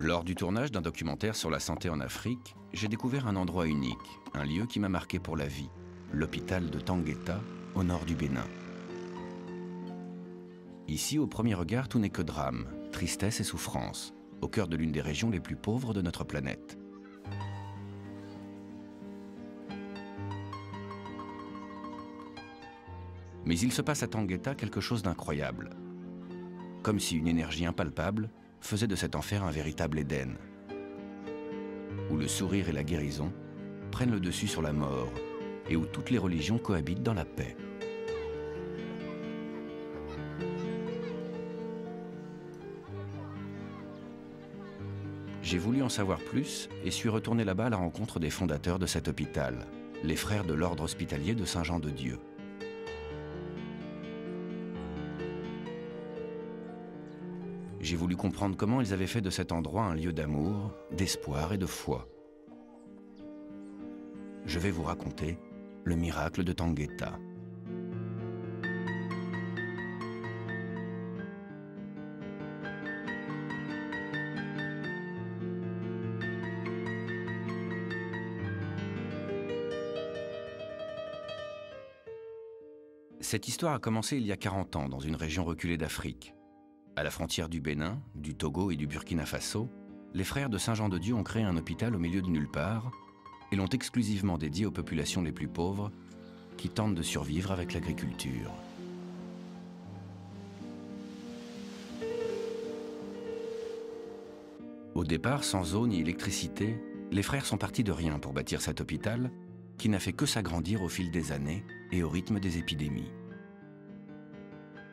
Lors du tournage d'un documentaire sur la santé en Afrique, j'ai découvert un endroit unique, un lieu qui m'a marqué pour la vie, l'hôpital de Tangueta, au nord du Bénin. Ici, au premier regard, tout n'est que drame, tristesse et souffrance, au cœur de l'une des régions les plus pauvres de notre planète. Mais il se passe à Tangueta quelque chose d'incroyable. Comme si une énergie impalpable faisait de cet enfer un véritable Éden, où le sourire et la guérison prennent le dessus sur la mort et où toutes les religions cohabitent dans la paix. J'ai voulu en savoir plus et suis retourné là-bas à la rencontre des fondateurs de cet hôpital, les frères de l'ordre hospitalier de Saint-Jean-de-Dieu. J'ai voulu comprendre comment ils avaient fait de cet endroit un lieu d'amour, d'espoir et de foi. Je vais vous raconter le miracle de Tangueta. Cette histoire a commencé il y a 40 ans dans une région reculée d'Afrique. À la frontière du Bénin, du Togo et du Burkina Faso, les frères de Saint-Jean-de-Dieu ont créé un hôpital au milieu de nulle part et l'ont exclusivement dédié aux populations les plus pauvres qui tentent de survivre avec l'agriculture. Au départ, sans eau ni électricité, les frères sont partis de rien pour bâtir cet hôpital qui n'a fait que s'agrandir au fil des années et au rythme des épidémies.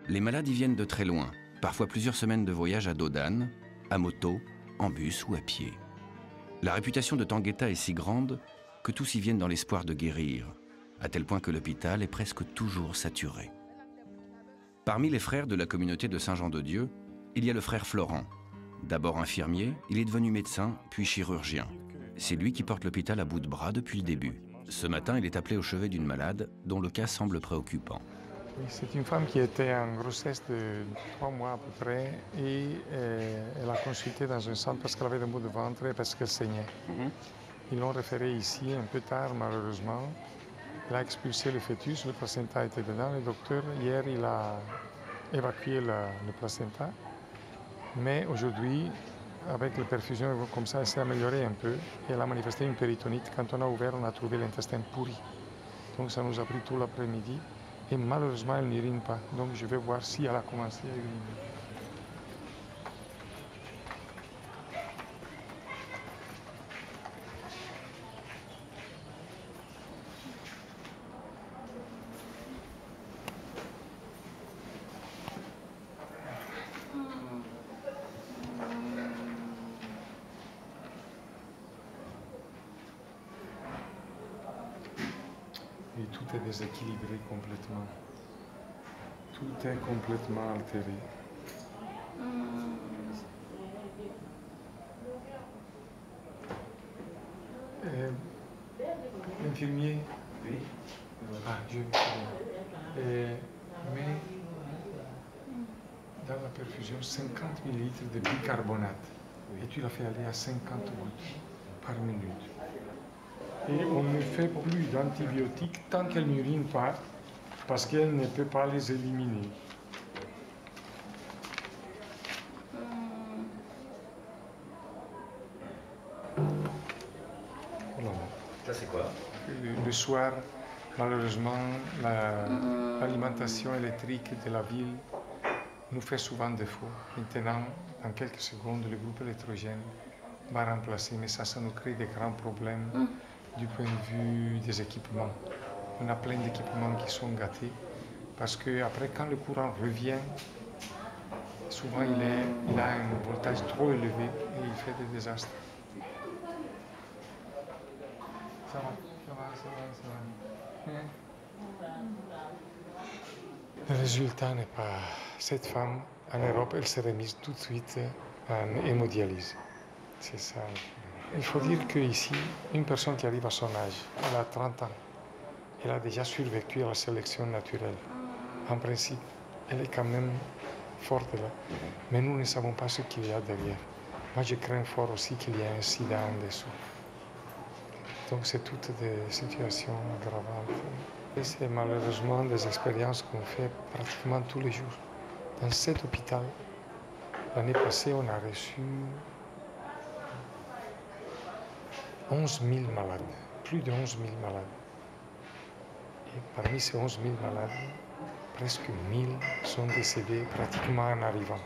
Les malades y viennent de très loin, parfois plusieurs semaines de voyage à dos d'âne, à moto, en bus ou à pied. La réputation de Tangueta est si grande que tous y viennent dans l'espoir de guérir, à tel point que l'hôpital est presque toujours saturé. Parmi les frères de la communauté de Saint-Jean-de-Dieu, il y a le frère Florent. D'abord infirmier, il est devenu médecin, puis chirurgien. C'est lui qui porte l'hôpital à bout de bras depuis le début. Ce matin, il est appelé au chevet d'une malade dont le cas semble préoccupant. Oui, c'est une femme qui était en grossesse de 3 mois à peu près et elle a consulté dans un centre parce qu'elle avait des maux de ventre et parce qu'elle saignait. Ils l'ont référée ici un peu tard malheureusement. Elle a expulsé le fœtus, le placenta était dedans. Le docteur, hier, il a évacué le placenta. Mais aujourd'hui, avec la perfusion comme ça, elle s'est améliorée un peu et elle a manifesté une péritonite. Quand on a ouvert, on a trouvé l'intestin pourri. Donc ça nous a pris tout l'après-midi. Et malheureusement, elle n'urine pas. Donc je vais voir si elle a commencé à uriner. Et tout est déséquilibré complètement. Tout est complètement altéré. L'infirmier. Oui. Ah, je mais dans la perfusion, 50 ml de bicarbonate. Oui. Et tu l'as fait aller à 50 gouttes par minute. Et on ne fait plus d'antibiotiques tant qu'elle n'urine pas, parce qu'elle ne peut pas les éliminer. Voilà. Ça c'est quoi? Le soir, malheureusement, l'alimentation électrique de la ville nous fait souvent défaut. Maintenant, dans quelques secondes, le groupe électrogène va remplacer, mais ça nous crée des grands problèmes du point de vue des équipements. On a plein d'équipements qui sont gâtés parce qu'après, quand le courant revient, souvent il a un voltage trop élevé et il fait des désastres. Ça va. Le résultat n'est pas... Cette femme, en Europe, elle serait mise tout de suite en hémodialyse. C'est ça. Il faut dire qu'ici, une personne qui arrive à son âge, elle a 30 ans, elle a déjà survécu à la sélection naturelle. En principe, elle est quand même forte là. Mais nous ne savons pas ce qu'il y a derrière. Moi, je crains fort aussi qu'il y ait un sida en dessous. Donc, c'est toutes des situations aggravantes. Et c'est malheureusement des expériences qu'on fait pratiquement tous les jours. Dans cet hôpital, l'année passée, on a reçu 11 000 malades, plus de 11 000 malades. Et parmi ces 11 000 malades, presque 1000 sont décédés pratiquement en arrivant.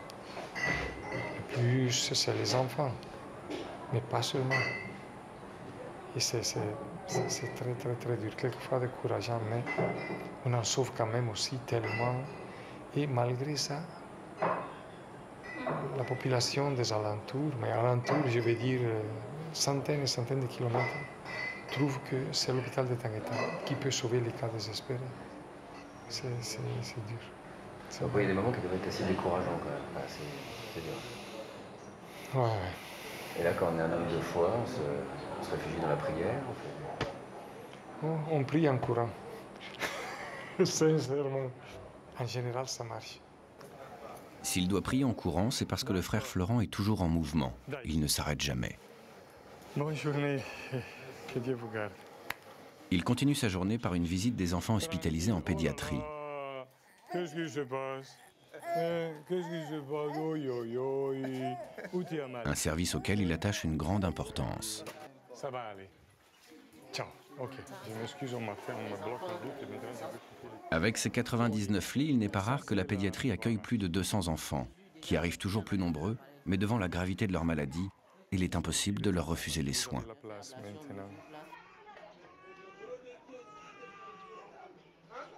Le plus, c'est les enfants, mais pas seulement. Et c'est très, très, très dur, quelquefois décourageant, mais on en sauve quand même aussi tellement. Et malgré ça, la population des alentours, mais alentours, je veux dire centaines et centaines de kilomètres, trouve que c'est l'hôpital de Tangueta qui peut sauver les cas désespérés. C'est dur. Donc, il y a des moments qui doivent être assez décourageants quand même. Enfin, c'est dur. Ouais, ouais. Et là, quand on est un homme de foi, on se réfugie dans la prière. On prie en courant. Sincèrement. En général, ça marche. S'il doit prier en courant, c'est parce que le frère Florent est toujours en mouvement. Il ne s'arrête jamais. Bonne journée. Que Dieu vous garde. Il continue sa journée par une visite des enfants hospitalisés en pédiatrie. Qu'est-ce qui se passe? Qu'est-ce qui se passe? Oi, oi, oi. Où tu as mal? Un service auquel il attache une grande importance. Ça va aller. Ciao. Ok. Je m'excuse, on m'a bloqué la route. Avec ses 99 lits, il n'est pas rare que la pédiatrie accueille plus de 200 enfants, qui arrivent toujours plus nombreux, mais devant la gravité de leur maladie, il est impossible de leur refuser les soins.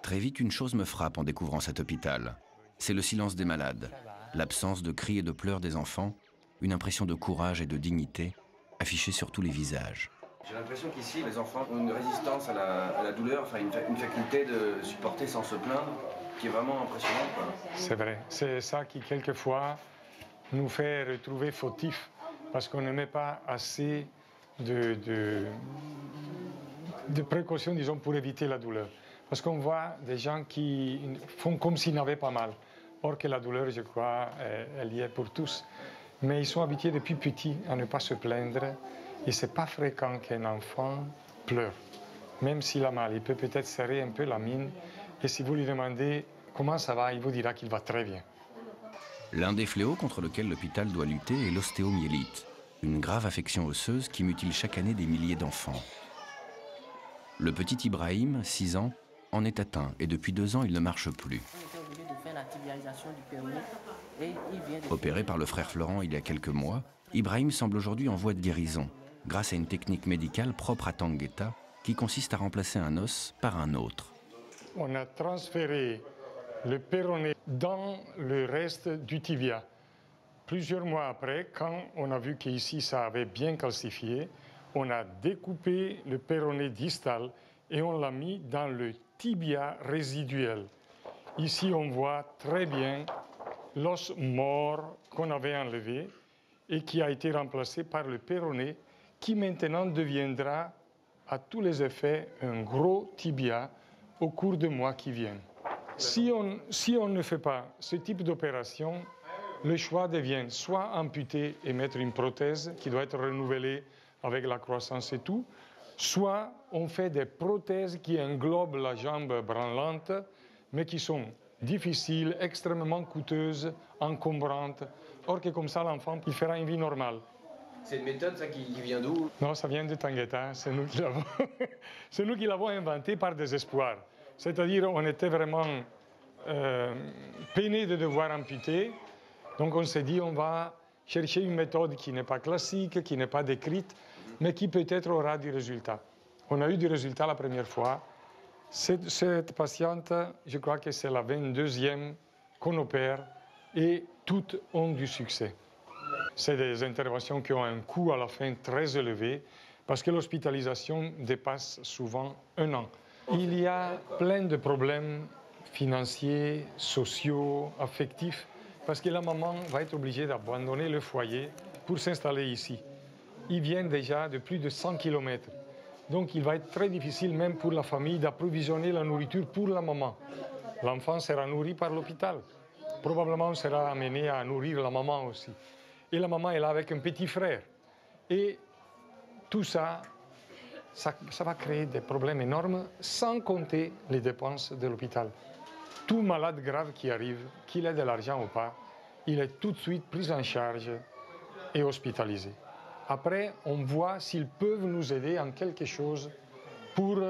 Très vite, une chose me frappe en découvrant cet hôpital. C'est le silence des malades, l'absence de cris et de pleurs des enfants, une impression de courage et de dignité affichée sur tous les visages. J'ai l'impression qu'ici, les enfants ont une résistance à la douleur, enfin une faculté de supporter sans se plaindre, qui est vraiment impressionnante. C'est vrai. C'est ça qui, quelquefois, nous fait retrouver fautifs, parce qu'on ne met pas assez de précautions, disons, pour éviter la douleur. Parce qu'on voit des gens qui font comme s'ils n'avaient pas mal. Or que la douleur, je crois, elle y est pour tous. Mais ils sont habitués depuis petits à ne pas se plaindre. Et ce n'est pas fréquent qu'un enfant pleure. Même s'il a mal, il peut peut-être serrer un peu la mine. Et si vous lui demandez comment ça va, il vous dira qu'il va très bien. L'un des fléaux contre lequel l'hôpital doit lutter est l'ostéomyélite, une grave affection osseuse qui mutile chaque année des milliers d'enfants. Le petit Ibrahim, 6 ans, en est atteint et depuis 2 ans, il ne marche plus. Opéré par le frère Florent il y a quelques mois, Ibrahim semble aujourd'hui en voie de guérison, grâce à une technique médicale propre à Tangueta qui consiste à remplacer un os par un autre. On a transféré le péroné dans le reste du tibia. Plusieurs mois après, quand on a vu qu'ici ça avait bien calcifié, on a découpé le péroné distal et on l'a mis dans le tibia résiduel. Ici, on voit très bien l'os mort qu'on avait enlevé et qui a été remplacé par le péroné qui maintenant deviendra à tous les effets un gros tibia au cours des mois qui viennent. Si on ne fait pas ce type d'opération, le choix devient soit amputer et mettre une prothèse qui doit être renouvelée avec la croissance et tout, soit on fait des prothèses qui englobent la jambe branlante, mais qui sont difficiles, extrêmement coûteuses, encombrantes. Or que comme ça, l'enfant, il fera une vie normale. C'est une méthode, ça, qui vient d'où? Non, ça vient de Tangueta. C'est nous qui l'avons c'est nous qui l'avons inventé par désespoir. C'est-à-dire, on était vraiment peinés de devoir amputer. Donc on s'est dit, on va chercher une méthode qui n'est pas classique, qui n'est pas décrite, mais qui peut-être aura du résultat. On a eu du résultat la première fois. Cette patiente, je crois que c'est la 22e qu'on opère et toutes ont du succès. C'est des interventions qui ont un coût à la fin très élevé parce que l'hospitalisation dépasse souvent 1 an. Il y a plein de problèmes financiers, sociaux, affectifs, parce que la maman va être obligée d'abandonner le foyer pour s'installer ici. Ils viennent déjà de plus de 100 km. Donc il va être très difficile même pour la famille d'approvisionner la nourriture pour la maman. L'enfant sera nourri par l'hôpital. Probablement on sera amené à nourrir la maman aussi. et la maman est là avec un petit frère. Et tout ça, ça va créer des problèmes énormes, sans compter les dépenses de l'hôpital. Tout malade grave qui arrive, qu'il ait de l'argent ou pas, il est tout de suite pris en charge et hospitalisé. Après, on voit s'ils peuvent nous aider en quelque chose pour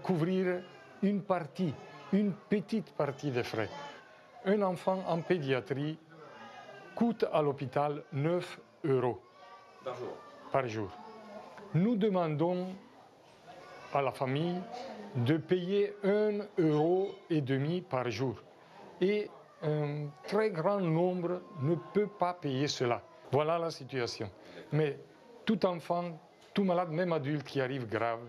couvrir une partie, une petite partie des frais. Un enfant en pédiatrie coûte à l'hôpital 9 € par jour. Nous demandons à la famille de payer 1,5 € par jour. Et un très grand nombre ne peut pas payer cela. Voilà la situation. Mais tout enfant, tout malade, même adulte qui arrive grave,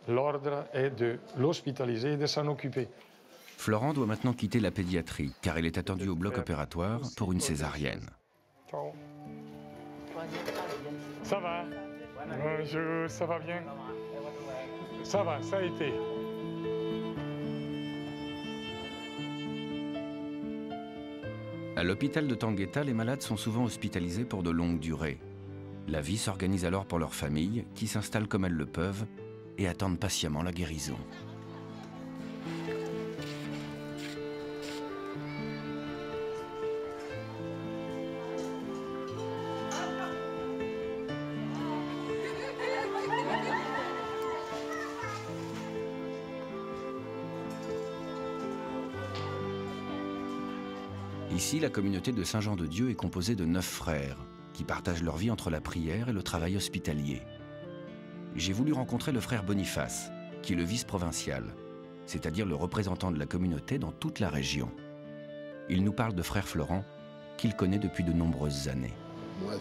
l'ordre est de l'hospitaliser et de s'en occuper. Florent doit maintenant quitter la pédiatrie car il est attendu au bloc opératoire pour une césarienne. Ciao. Ça va? Bonjour, ça va bien? Ça va, ça a été. À l'hôpital de Tangueta, les malades sont souvent hospitalisés pour de longues durées. La vie s'organise alors pour leurs familles, qui s'installent comme elles le peuvent et attendent patiemment la guérison. Ici, la communauté de Saint-Jean-de-Dieu est composée de 9 frères qui partagent leur vie entre la prière et le travail hospitalier. J'ai voulu rencontrer le frère Boniface, qui est le vice-provincial, c'est-à-dire le représentant de la communauté dans toute la région. Il nous parle de frère Florent, qu'il connaît depuis de nombreuses années. Moi,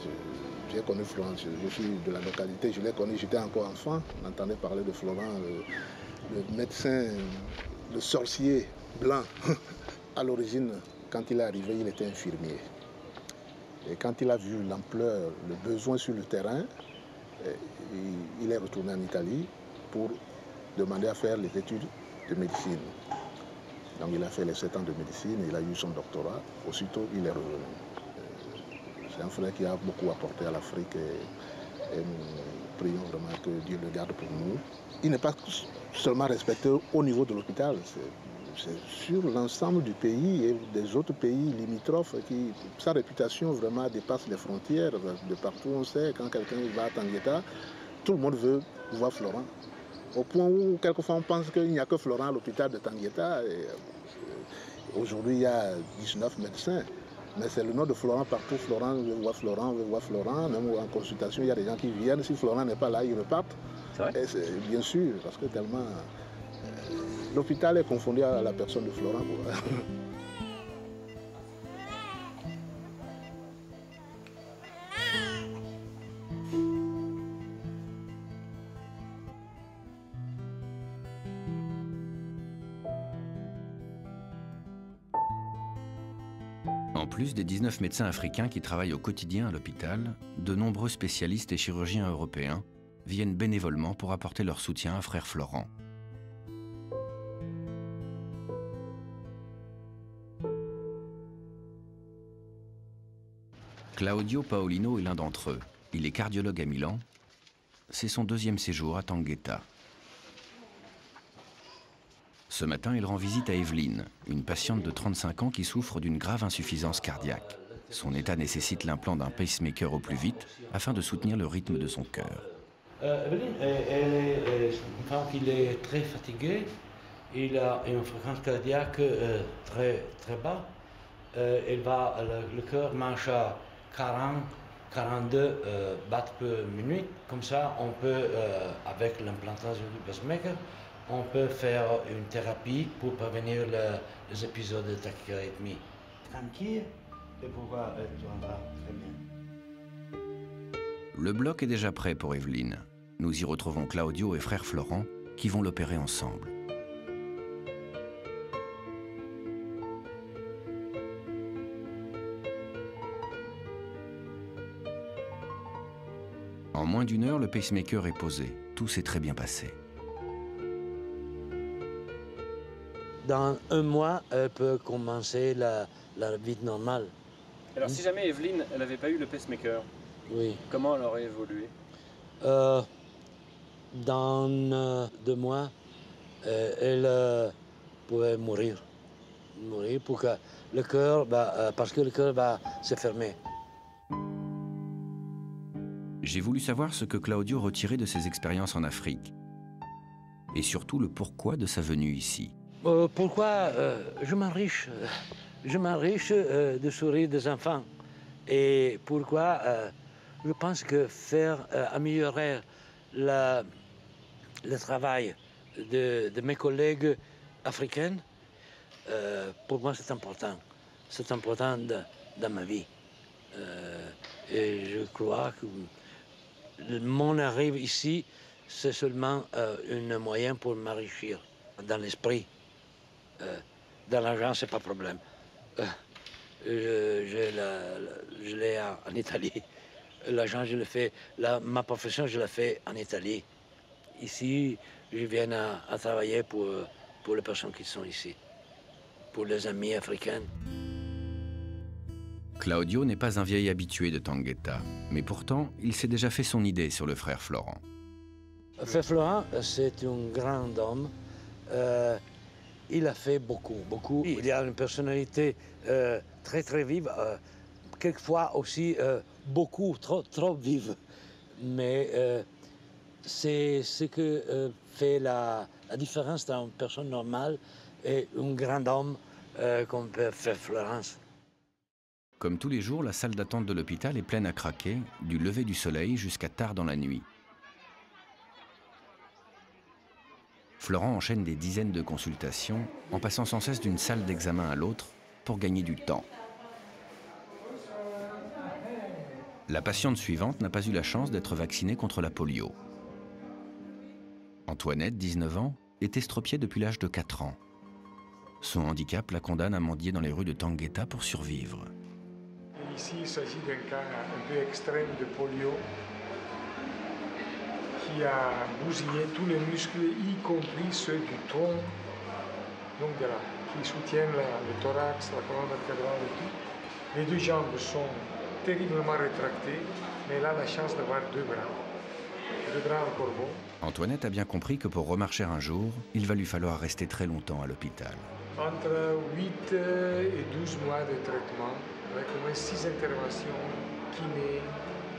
j'ai connu Florent, je suis de la localité, je l'ai connu, j'étais encore enfant, on entendait parler de Florent, le médecin, le sorcier blanc. À l'origine, quand il est arrivé, il était infirmier. Et quand il a vu l'ampleur, le besoin sur le terrain, il est retourné en Italie pour demander à faire les études de médecine. Donc il a fait les 7 ans de médecine, il a eu son doctorat. Aussitôt, il est revenu. C'est un frère qui a beaucoup apporté à l'Afrique et nous prions vraiment que Dieu le garde pour nous. Il n'est pas seulement respecté au niveau de l'hôpital, c'est sur l'ensemble du pays et des autres pays limitrophes. Sa réputation vraiment dépasse les frontières. De partout on sait, quand quelqu'un va à Tangueta, tout le monde veut voir Florent. Au point où quelquefois on pense qu'il n'y a que Florent à l'hôpital de Tangueta. Aujourd'hui il y a 19 médecins. Mais c'est le nom de Florent partout. Florent veut voir Florent, veut voir Florent. Même en consultation, il y a des gens qui viennent. Si Florent n'est pas là, ils repartent. C'est vrai? Bien sûr, parce que tellement... l'hôpital est confondu à la personne de Florent. En plus des 19 médecins africains qui travaillent au quotidien à l'hôpital, de nombreux spécialistes et chirurgiens européens viennent bénévolement pour apporter leur soutien à frère Florent. Claudio Paolino est l'un d'entre eux. Il est cardiologue à Milan. C'est son 2e séjour à Tangueta. Ce matin, il rend visite à Evelyne, une patiente de 35 ans qui souffre d'une grave insuffisance cardiaque. Son état nécessite l'implant d'un pacemaker au plus vite afin de soutenir le rythme de son cœur. Evelyne, elle est une femme qui est très fatiguée. Il a une fréquence cardiaque très bas. Le cœur marche à 42 battements par minute. Comme ça, on peut, avec l'implantation du pacemaker, on peut faire une thérapie pour prévenir les épisodes de tachyrythmie. Tranquille, et pouvoir entendre très bien. Le bloc est déjà prêt pour Evelyne. Nous y retrouvons Claudio et frère Florent qui vont l'opérer ensemble. En moins d'1 heure, le pacemaker est posé. Tout s'est très bien passé. Dans 1 mois, elle peut commencer la vie normale. Alors si jamais Evelyne, elle n'avait pas eu le pacemaker, Oui. comment elle aurait évolué? Dans 2 mois, elle pouvait mourir. Mourir pour que le cœur, parce que le cœur va se fermer. J'ai voulu savoir ce que Claudio retirait de ses expériences en Afrique. Et surtout le pourquoi de sa venue ici. Pourquoi je m'enriche de sourire des enfants. Et pourquoi je pense que faire améliorer le travail de mes collègues africains, pour moi c'est important. C'est important dans ma vie. Et je crois que mon arrivée ici, c'est seulement un moyen pour m'enrichir dans l'esprit. Dans l'argent, c'est pas problème. Je l'ai en Italie. L'argent, je le fais. Ma profession, je la fais en Italie. Ici, je viens à travailler pour les personnes qui sont ici, pour les amis africains. Claudio n'est pas un vieil habitué de Tangueta, mais pourtant, il s'est déjà fait son idée sur le frère Florent. Frère Florent, c'est un grand homme. Il a fait beaucoup. Il a une personnalité très, très vive, quelquefois aussi trop vive. Mais c'est ce que fait la différence dans une personne normale et un grand homme comme Frère Florence. Comme tous les jours, la salle d'attente de l'hôpital est pleine à craquer, du lever du soleil jusqu'à tard dans la nuit. Florent enchaîne des dizaines de consultations en passant sans cesse d'une salle d'examen à l'autre pour gagner du temps. La patiente suivante n'a pas eu la chance d'être vaccinée contre la polio. Antoinette, 19 ans, est estropiée depuis l'âge de 4 ans. Son handicap la condamne à mendier dans les rues de Tangueta pour survivre. Ici, il s'agit d'un cas un peu extrême de polio qui a bousillé tous les muscles, y compris ceux du tronc, donc qui soutiennent le thorax, la colonne vertébrale et tout. Les 2 jambes sont terriblement rétractées, mais elle a la chance d'avoir 2 bras. 2 bras en corbeau. Antoinette a bien compris que pour remarcher un jour, il va lui falloir rester très longtemps à l'hôpital. Entre 8 et 12 mois de traitement, avec au moins 6 interventions, kiné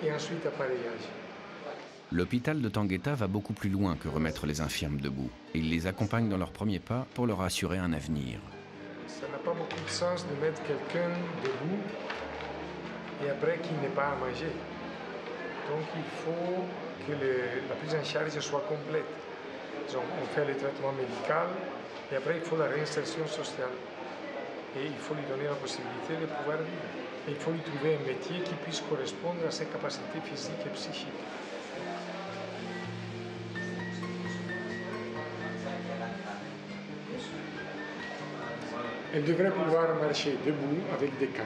et ensuite appareillage. L'hôpital de Tangueta va beaucoup plus loin que remettre les infirmes debout. Il les accompagne dans leurs premiers pas pour leur assurer un avenir. Ça n'a pas beaucoup de sens de mettre quelqu'un debout et après qu'il n'ait pas à manger. Donc il faut que la prise en charge soit complète. Donc, on fait le traitement médical et après il faut la réinsertion sociale. Et il faut lui donner la possibilité de pouvoir vivre. Et il faut lui trouver un métier qui puisse correspondre à ses capacités physiques et psychiques. Elle devrait pouvoir marcher debout avec des cannes.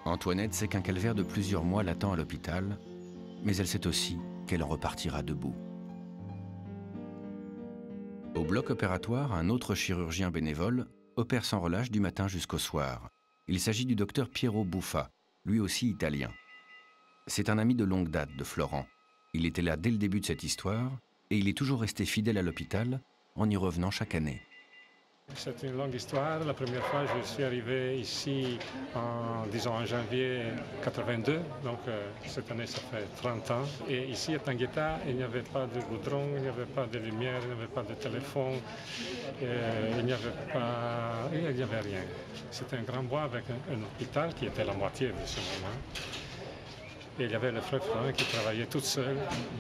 Antoinette sait qu'un calvaire de plusieurs mois l'attend à l'hôpital, mais elle sait aussi qu'elle en repartira debout. Au bloc opératoire, un autre chirurgien bénévole opère sans relâche du matin jusqu'au soir. Il s'agit du docteur Piero Buffa, lui aussi italien. C'est un ami de longue date de Florent. Il était là dès le début de cette histoire et il est toujours resté fidèle à l'hôpital en y revenant chaque année. C'est une longue histoire. La première fois, je suis arrivé ici en janvier 82. Donc cette année, ça fait 30 ans. Et ici à Tangueta, il n'y avait pas de goudron, il n'y avait pas de lumière, il n'y avait pas de téléphone, il n'y avait rien. C'était un grand bois avec un hôpital qui était la moitié de ce moment. Et il y avait le frère Florent qui travaillait tout seul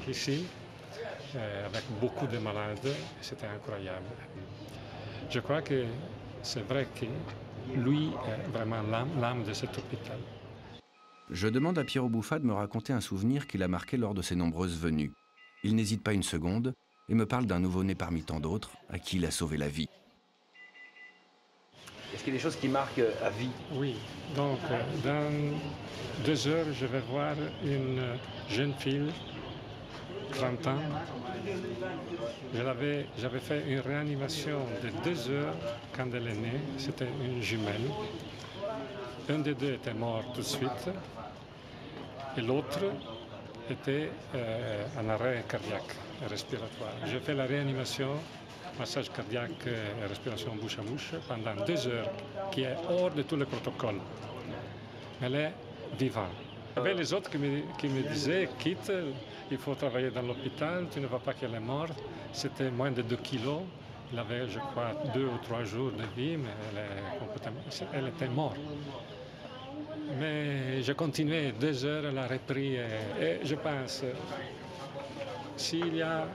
ici, avec beaucoup de malades. C'était incroyable. Je crois que c'est vrai que lui est vraiment l'âme de cet hôpital. Je demande à Piero Buffa de me raconter un souvenir qu'il a marqué lors de ses nombreuses venues. Il n'hésite pas une seconde et me parle d'un nouveau-né parmi tant d'autres à qui il a sauvé la vie. Est-ce qu'il y a des choses qui marquent à vie? Oui, donc dans 2 heures, je vais voir une jeune fille, 30 ans. J'avais fait une réanimation de 2 heures quand elle est née. C'était une jumelle. Un des deux était mort tout de suite et l'autre était en arrêt cardiaque et respiratoire. J'ai fait la réanimation, massage cardiaque et respiration bouche à bouche pendant 2 heures, qui est hors de tous les protocoles. Elle est vivante. Il y avait les autres qui me disaient, quitte, il faut travailler dans l'hôpital, tu ne vois pas qu'elle est morte. C'était moins de 2 kilos. Il avait, je crois, 2 ou 3 jours de vie, mais elle était morte. Mais j'ai continué 2 heures, elle a repris et je pense, s'il y a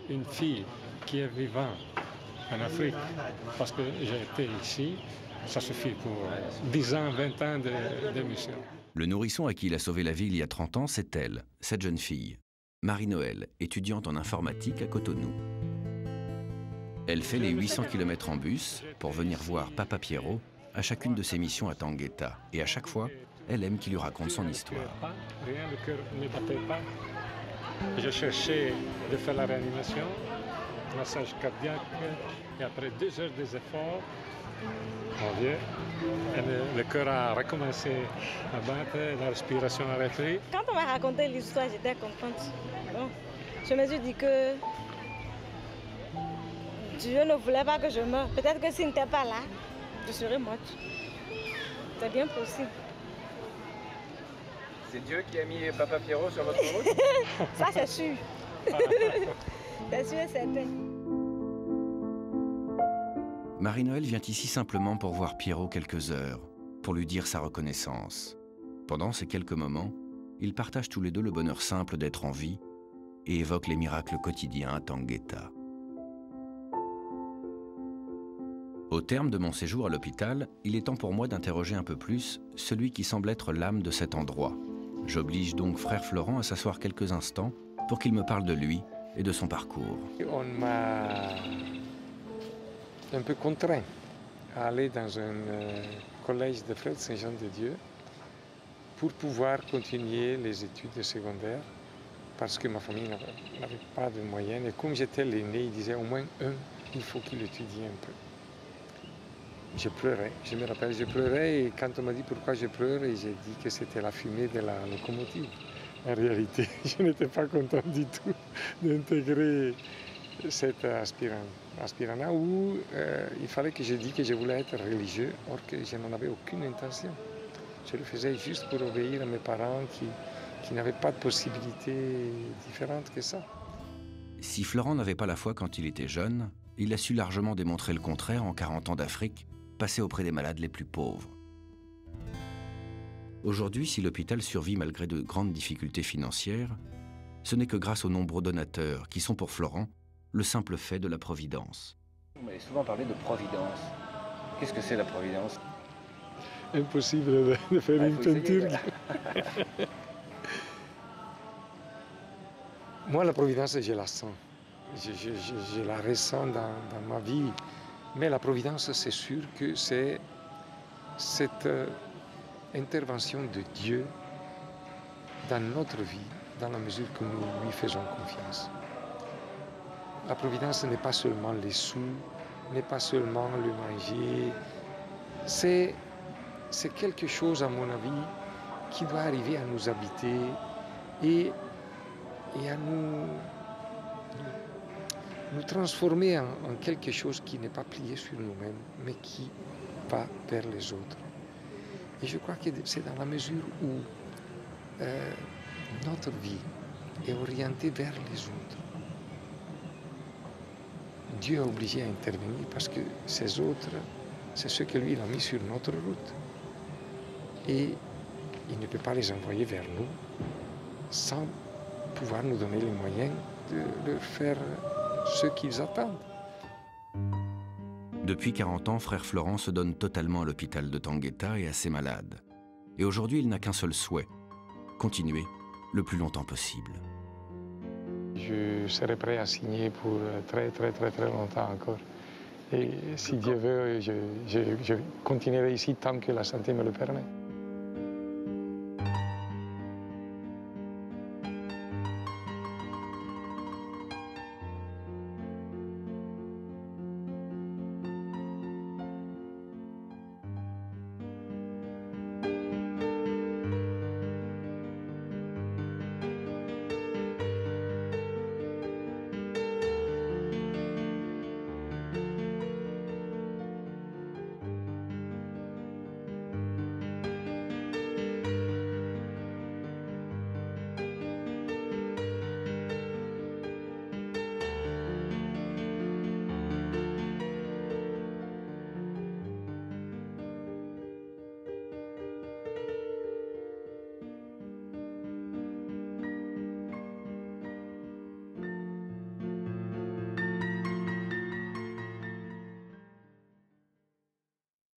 une fille qui est vivante en Afrique, parce que j'ai été ici, ça suffit pour 10 ans, 20 ans de mission. Le nourrisson à qui il a sauvé la vie il y a 30 ans, c'est elle, cette jeune fille, Marie-Noël, étudiante en informatique à Cotonou. Elle fait les 800 km en bus pour venir voir Papa Pierrot à chacune de ses missions à Tangueta. Et à chaque fois, elle aime qu'il lui raconte son histoire. Rien, le cœur ne battait pas. Je cherchais de faire la réanimation, massage cardiaque, et après 2 heures des efforts, mon Dieu, le cœur a recommencé à battre, la respiration a repris. Quand on m'a raconté l'histoire, j'étais contente. Bon, je me suis dit que Dieu ne voulait pas que je meure. Peut-être que s'il n'était pas là, je serais morte. C'est bien possible. C'est Dieu qui a mis Papa Pierrot sur votre route? Ça, c'est sûr. C'est sûr et certain. Marie-Noël vient ici simplement pour voir Pierrot quelques heures, pour lui dire sa reconnaissance. Pendant ces quelques moments, ils partagent tous les deux le bonheur simple d'être en vie et évoquent les miracles quotidiens à Tangueta. Au terme de mon séjour à l'hôpital, il est temps pour moi d'interroger un peu plus celui qui semble être l'âme de cet endroit. J'oblige donc frère Florent à s'asseoir quelques instants pour qu'il me parle de lui et de son parcours. On m'a un peu contraint à aller dans un collège de Frères Saint-Jean-de-Dieu pour pouvoir continuer les études secondaires parce que ma famille n'avait pas de moyens. Et comme j'étais l'aîné, il disait au moins il faut qu'il étudie un peu. Je pleurais, je me rappelle, je pleurais et quand on m'a dit pourquoi je pleure, j'ai dit que c'était la fumée de la locomotive. En réalité, je n'étais pas content du tout d'intégrer cet aspirant où il fallait que je dise que je voulais être religieux, or que je n'en avais aucune intention. Je le faisais juste pour obéir à mes parents qui n'avaient pas de possibilité différente que ça. Si Florent n'avait pas la foi quand il était jeune, il a su largement démontrer le contraire en 40 ans d'Afrique, passé auprès des malades les plus pauvres. Aujourd'hui, si l'hôpital survit malgré de grandes difficultés financières, ce n'est que grâce aux nombreux donateurs qui sont pour Florent le simple fait de la providence. Vous m'avez souvent parlé de providence. Qu'est-ce que c'est la providence? Impossible de faire une peinture. Moi, la providence, je la sens. Je la ressens dans ma vie. Mais la providence, c'est sûr que c'est cette intervention de Dieu dans notre vie, dans la mesure que nous lui faisons confiance. La providence n'est pas seulement les sous, n'est pas seulement le manger. C'est quelque chose, à mon avis, qui doit arriver à nous habiter et à nous transformer en quelque chose qui n'est pas plié sur nous-mêmes, mais qui va vers les autres. Et je crois que c'est dans la mesure où notre vie est orientée vers les autres. Dieu est obligé à intervenir parce que ces autres, c'est ceux que lui il a mis sur notre route. Et il ne peut pas les envoyer vers nous sans pouvoir nous donner les moyens de leur faire ce qu'ils attendent. Depuis 40 ans, frère Florent se donne totalement à l'hôpital de Tangueta et à ses malades. Et aujourd'hui, il n'a qu'un seul souhait, continuer le plus longtemps possible. Je serai prêt à signer pour très longtemps encore. Et si Dieu veut, je continuerai ici tant que la santé me le permet.